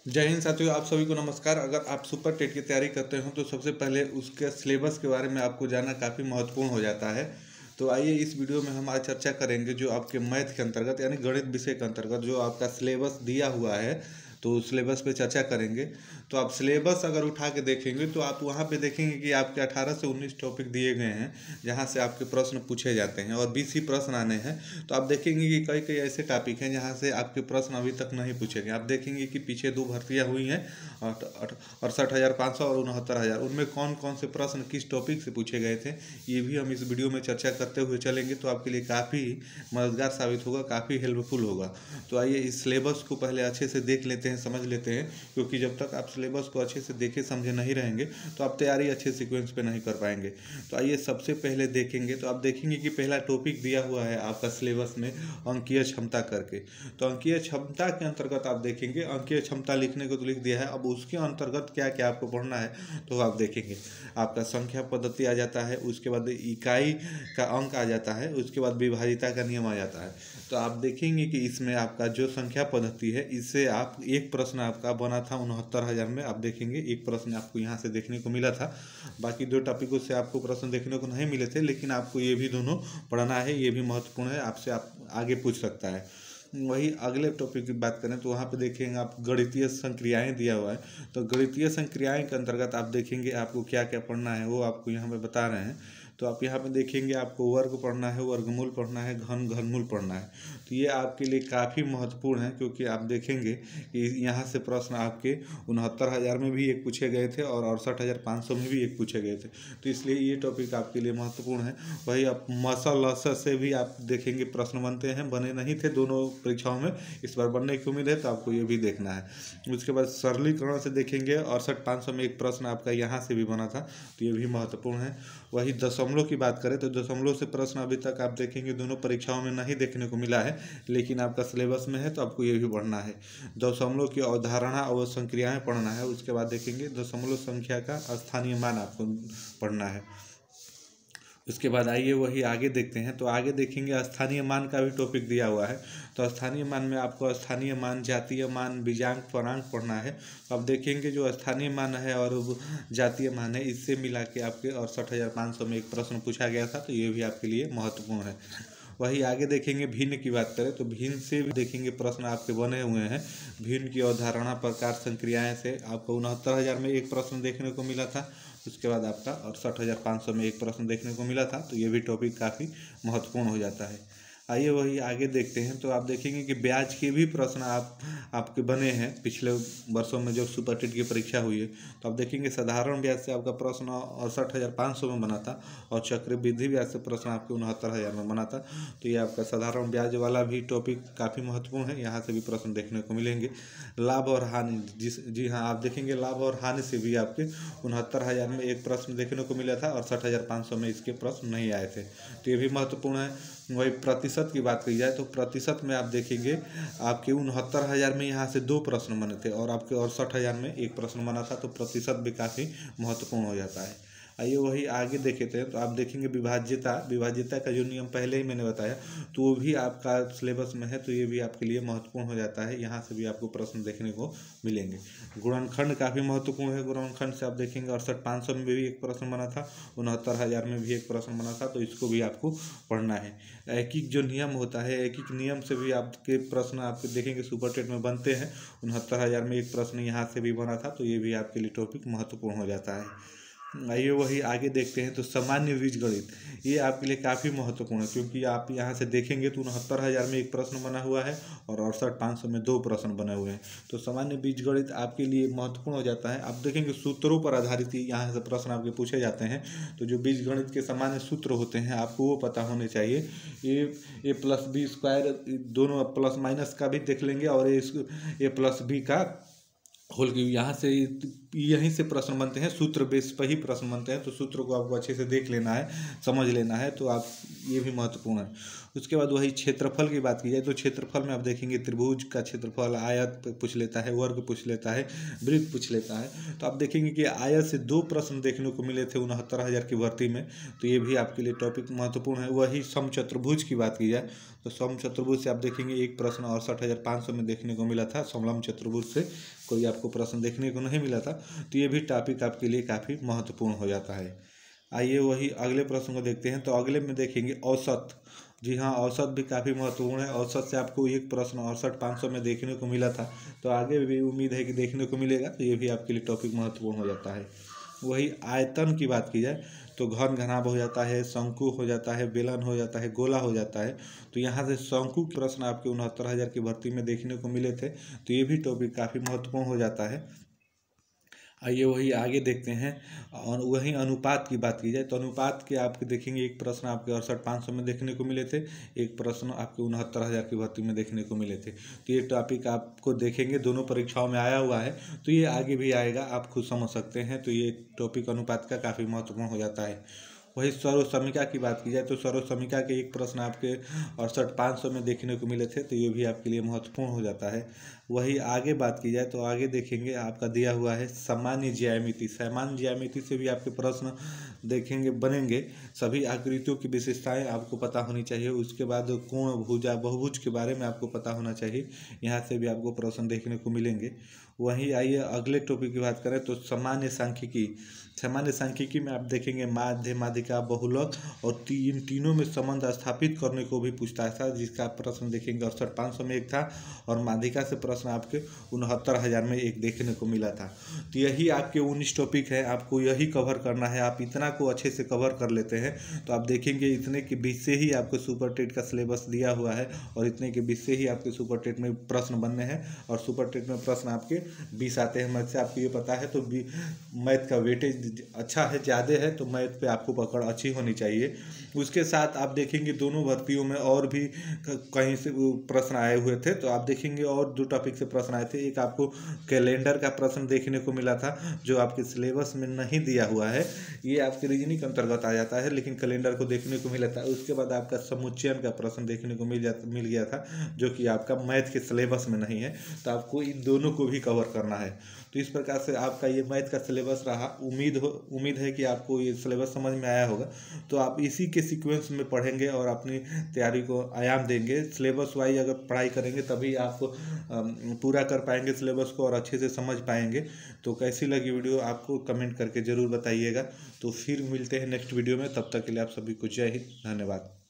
जय हिंद साथियों, आप सभी को नमस्कार। अगर आप सुपर टेट की तैयारी करते हो तो सबसे पहले उसके सिलेबस के बारे में आपको जानना काफ़ी महत्वपूर्ण हो जाता है। तो आइए इस वीडियो में हम आज चर्चा करेंगे जो आपके मैथ के अंतर्गत यानी गणित विषय के अंतर्गत जो आपका सिलेबस दिया हुआ है, तो सिलेबस पे चर्चा करेंगे। तो आप सिलेबस अगर उठा के देखेंगे तो आप वहाँ पे देखेंगे कि आपके 18 से 19 टॉपिक दिए गए हैं जहाँ से आपके प्रश्न पूछे जाते हैं और 20 ही प्रश्न आने हैं। तो आप देखेंगे कि कई कई ऐसे टॉपिक हैं जहाँ से आपके प्रश्न अभी तक नहीं पूछे गए। आप देखेंगे कि पीछे 2 भर्तियाँ हुई हैं, 68,500 और 69,000। उनमें कौन कौन से प्रश्न किस टॉपिक से पूछे गए थे, ये भी हम इस वीडियो में चर्चा करते हुए चलेंगे। तो आपके लिए काफ़ी मददगार साबित होगा, काफ़ी हेल्पफुल होगा। तो आइए इस सिलेबस को पहले अच्छे से देख लेते हैं, समझ लेते हैं, क्योंकि जब तक आप सिलेबस को अच्छे से देखे समझे नहीं रहेंगे तो आप तैयारी अच्छे सीक्वेंस पे नहीं कर पाएंगे। तो आइए सबसे पहले देखेंगे। तो आप देखेंगे कि पहला टॉपिक दिया हुआ है आपका सिलेबस में अंकीय क्षमता करके। तो अंकीय क्षमता के अंतर्गत आप देखेंगे, अंकीय क्षमता लिखने को तो लिख दिया है, अब उसके अंतर्गत क्या क्या आपको पढ़ना है तो आप देखेंगे। आपका संख्या पद्धति आ जाता है, उसके बाद इकाई का अंक आ जाता है, उसके बाद विभाजिता का नियम आ जाता है। तो आप देखेंगे कि इसमें आपका जो संख्या पद्धति है, इससे आप एक प्रश्न आपका बना था 69,000 में। आप देखेंगे एक प्रश्न आपको यहाँ से देखने को मिला था। बाकी 2 टॉपिकों से आपको प्रश्न देखने को नहीं मिले थे, लेकिन आपको ये भी दोनों पढ़ना है, ये भी महत्वपूर्ण है, आपसे आप आगे पूछ सकता है। वही अगले टॉपिक की बात करें तो वहाँ पे देखेंगे आप गणितीय संक्रियाएं दिया हुआ है। तो गणितीय संक्रियाएं के अंतर्गत आप देखेंगे आपको क्या क्या पढ़ना है वो आपको यहाँ पे बता रहे हैं। तो आप यहाँ पे देखेंगे आपको वर्ग पढ़ना है, वर्गमूल पढ़ना है, घनमूल पढ़ना है। तो ये आपके लिए काफ़ी महत्वपूर्ण है, क्योंकि आप देखेंगे कि यहाँ से प्रश्न आपके 69,000 में भी एक पूछे गए थे और 68,500 में भी एक पूछे गए थे। तो इसलिए ये टॉपिक आपके लिए महत्वपूर्ण है। वही आप मसल लसल से भी आप देखेंगे प्रश्न बनते हैं, बने नहीं थे दोनों परीक्षाओं में, इस बार बनने की उम्मीद है, तो आपको ये भी देखना है। उसके बाद सरलीकरण से देखेंगे, 68,500 में एक प्रश्न आपका यहाँ से भी बना था, तो ये भी महत्वपूर्ण है। वही दशमलव की बात करें तो दशमलव से प्रश्न अभी तक आप देखेंगे दोनों परीक्षाओं में नहीं देखने को मिला है, लेकिन आपका सिलेबस में है, तो आपको ये भी पढ़ना है। दशमलव की अवधारणा और संक्रियाएं पढ़ना है। उसके बाद देखेंगे दशमलव संख्या का स्थानीय मान आपको पढ़ना है। उसके बाद आइए वही आगे देखते हैं। तो आगे देखेंगे स्थानीय मान का भी टॉपिक दिया हुआ है। तो स्थानीय मान में आपको स्थानीय मान, जातीय मान, बीजांक, पूर्णांक पढ़ना है। अब देखेंगे जो स्थानीय मान है और जातीय मान है, इससे मिला के आपके 68,500 में एक प्रश्न पूछा गया था, तो ये भी आपके लिए महत्वपूर्ण है। वही आगे देखेंगे भिन्न की बात करें तो भिन्न से भी देखेंगे प्रश्न आपके बने हुए हैं। भिन्न की अवधारणा, प्रकार, संक्रियाएं से आपको 69,000 में एक प्रश्न देखने को मिला था। उसके बाद आपका 68,500 में एक प्रश्न देखने को मिला था। तो ये भी टॉपिक काफ़ी महत्वपूर्ण हो जाता है। आइए वही आगे देखते हैं। तो आप देखेंगे कि ब्याज के भी प्रश्न आपके बने हैं पिछले वर्षों में जब सुपर टेट की परीक्षा हुई है। तो आप देखेंगे साधारण ब्याज से आपका प्रश्न 68,500 में बना था और चक्रवृद्धि ब्याज से प्रश्न आपके 69,000 में बना था। तो ये आपका साधारण ब्याज वाला भी टॉपिक काफ़ी महत्वपूर्ण है, यहाँ से भी प्रश्न देखने को मिलेंगे। लाभ और हानि, जी हाँ, आप देखेंगे लाभ और हानि से भी आपके 69,000 में एक प्रश्न देखने को मिला था और 68,500 में इसके प्रश्न नहीं आए थे। तो ये भी महत्वपूर्ण है। वही प्रतिशत की बात की जाए तो प्रतिशत में आप देखेंगे आपके 69,000 में यहाँ से 2 प्रश्न बने थे और आपके 68,000 में एक प्रश्न बना था। तो प्रतिशत भी काफ़ी महत्वपूर्ण हो जाता है। आइए वही आगे देखे थे। तो आप देखेंगे विभाज्यता का जो नियम पहले ही मैंने बताया, तो वो भी आपका सिलेबस में है, तो ये भी आपके लिए महत्वपूर्ण हो जाता है। यहाँ से भी आपको प्रश्न देखने को मिलेंगे। गुणनखंड काफ़ी महत्वपूर्ण है। गुणनखंड से आप देखेंगे 68,500 में भी एक प्रश्न बना था, 69,000 में भी एक प्रश्न बना था, तो इसको भी आपको पढ़ना है। ऐकिक जो नियम होता है, ऐकिक नियम से भी आपके प्रश्न आपके देखेंगे सुपर टेट में बनते हैं। 69,000 में एक प्रश्न यहाँ से भी बना था, तो ये भी आपके लिए टॉपिक महत्वपूर्ण हो जाता है। आइए वही आगे देखते हैं। तो सामान्य बीजगणित, ये आपके लिए काफ़ी महत्वपूर्ण है, क्योंकि आप यहाँ से देखेंगे तो 69,000 में एक प्रश्न बना हुआ है और 68,500 में 2 प्रश्न बने हुए हैं। तो सामान्य बीजगणित आपके लिए महत्वपूर्ण हो जाता है। आप देखेंगे सूत्रों पर आधारित यहाँ से प्रश्न आपके पूछे जाते हैं। तो जो बीजगणित के सामान्य सूत्र होते हैं आपको वो पता होने चाहिए। ए प्लस बी स्क्वायर, दोनों प्लस माइनस का भी देख लेंगे, और ए प्लस बी का होल की, यहाँ से यहीं से प्रश्न बनते हैं, सूत्र बेस पर ही प्रश्न बनते हैं। तो सूत्र को आपको अच्छे से देख लेना है, समझ लेना है, तो आप ये भी महत्वपूर्ण है। उसके बाद वही क्षेत्रफल की बात की जाए तो क्षेत्रफल में आप देखेंगे त्रिभुज का क्षेत्रफल, आयत पूछ लेता है, वर्ग पूछ लेता है, वृत्त पूछ लेता है। तो आप देखेंगे कि आयत से 2 प्रश्न देखने को मिले थे 69,000 की भर्ती में, तो ये भी आपके लिए टॉपिक महत्वपूर्ण है। वही समचतुर्भुज की बात की जाए तो सम चतुर्भुज से आप देखेंगे एक प्रश्न 68,500 में देखने को मिला था। समलम चतुर्भुज से कोई आपको प्रश्न देखने को नहीं मिला था। तो ये भी टॉपिक आपके लिए काफ़ी महत्वपूर्ण हो जाता है। आइए वही अगले प्रश्न को देखते हैं। तो अगले में देखेंगे औसत। जी हाँ, औसत भी काफ़ी महत्वपूर्ण है। औसत से आपको एक प्रश्न 68,500 में देखने को मिला था, तो आगे भी उम्मीद है कि देखने को मिलेगा। तो ये भी आपके लिए टॉपिक महत्वपूर्ण हो जाता है। वही आयतन की बात की जाए तो घन घनाभ हो जाता है, शंकु हो जाता है, बेलन हो जाता है, गोला हो जाता है। तो यहाँ से शंकु के प्रश्न आपके 69,000 की भर्ती में देखने को मिले थे। तो ये भी टॉपिक काफ़ी महत्वपूर्ण हो जाता है। आइए वही आगे देखते हैं। और वही अनुपात की बात की जाए तो अनुपात के आपके देखेंगे एक प्रश्न आपके 68,500 में देखने को मिले थे, एक प्रश्न आपके 69,000 की भर्ती में देखने को मिले थे। तो ये टॉपिक आपको देखेंगे दोनों परीक्षाओं में आया हुआ है, तो ये आगे भी आएगा, आप खुद समझ सकते हैं। तो ये टॉपिक अनुपात का काफ़ी महत्वपूर्ण हो जाता है। वही सर्वसमिका की बात की जाए तो सर्वसमिका के एक प्रश्न आपके 68,500 में देखने को मिले थे। तो ये भी आपके लिए महत्वपूर्ण हो जाता है। वही आगे बात की जाए तो आगे देखेंगे आपका दिया हुआ है सामान्य ज्यामिति। सामान्य ज्यामिति से भी आपके प्रश्न देखेंगे बनेंगे। सभी आकृतियों की विशेषताएं आपको पता होनी चाहिए। उसके बाद कोण, भुजा, बहुभुज के बारे में आपको पता होना चाहिए। यहाँ से भी आपको प्रश्न देखने को मिलेंगे। वहीं आइए अगले टॉपिक की बात करें तो सामान्य सांख्यिकी। सामान्य सांख्यिकी में आप देखेंगे माध्य, माध्यिका, बहुलक और इन तीनों में संबंध स्थापित करने को भी पूछता था, जिसका प्रश्न देखेंगे 68,500 में एक था। और माध्यिका से प्रश्न आपके 69,000 में एक देखने को मिला था। तो यही आपके 19 टॉपिक है, आपको यही कवर करना है। आप इतना को अच्छे से कवर कर लेते हैं तो आप देखेंगे इतने के बीच से ही आपको सुपर टेट का सिलेबस दिया हुआ है, और इतने के बीच से ही आपके सुपर टेट में प्रश्न बनने हैं। और सुपर टेट में प्रश्न आपके 20 आते हैं मैथ से, आपको ये पता है। तो मैथ का वेटेज अच्छा है, ज़्यादा है, तो मैथ पे आपको पकड़ अच्छी होनी चाहिए। उसके साथ आप देखेंगे दोनों भर्तियों में और भी कहीं से प्रश्न आए हुए थे। तो आप देखेंगे और दो टॉपिक से प्रश्न आए थे। एक आपको कैलेंडर का प्रश्न देखने को मिला था, जो आपके सिलेबस में नहीं दिया हुआ है, ये आपके रीजनिंग के अंतर्गत आ जाता है, लेकिन कैलेंडर को देखने को मिला था। उसके बाद आपका समुच्चयन का प्रश्न देखने को मिल गया था, जो कि आपका मैथ के सिलेबस में नहीं है। तो आपको इन दोनों को भी कवर करना है। तो इस प्रकार से आपका ये मैथ का सिलेबस रहा। उम्मीद है कि आपको ये सिलेबस समझ में आया होगा। तो आप इसी के सीक्वेंस में पढ़ेंगे और अपनी तैयारी को आयाम देंगे। सिलेबस वाइज अगर पढ़ाई करेंगे तभी आप पूरा कर पाएंगे सिलेबस को और अच्छे से समझ पाएंगे। तो कैसी लगी वीडियो आपको कमेंट करके ज़रूर बताइएगा। तो फिर मिलते हैं नेक्स्ट वीडियो में, तब तक के लिए आप सभी को जय हिंद, धन्यवाद।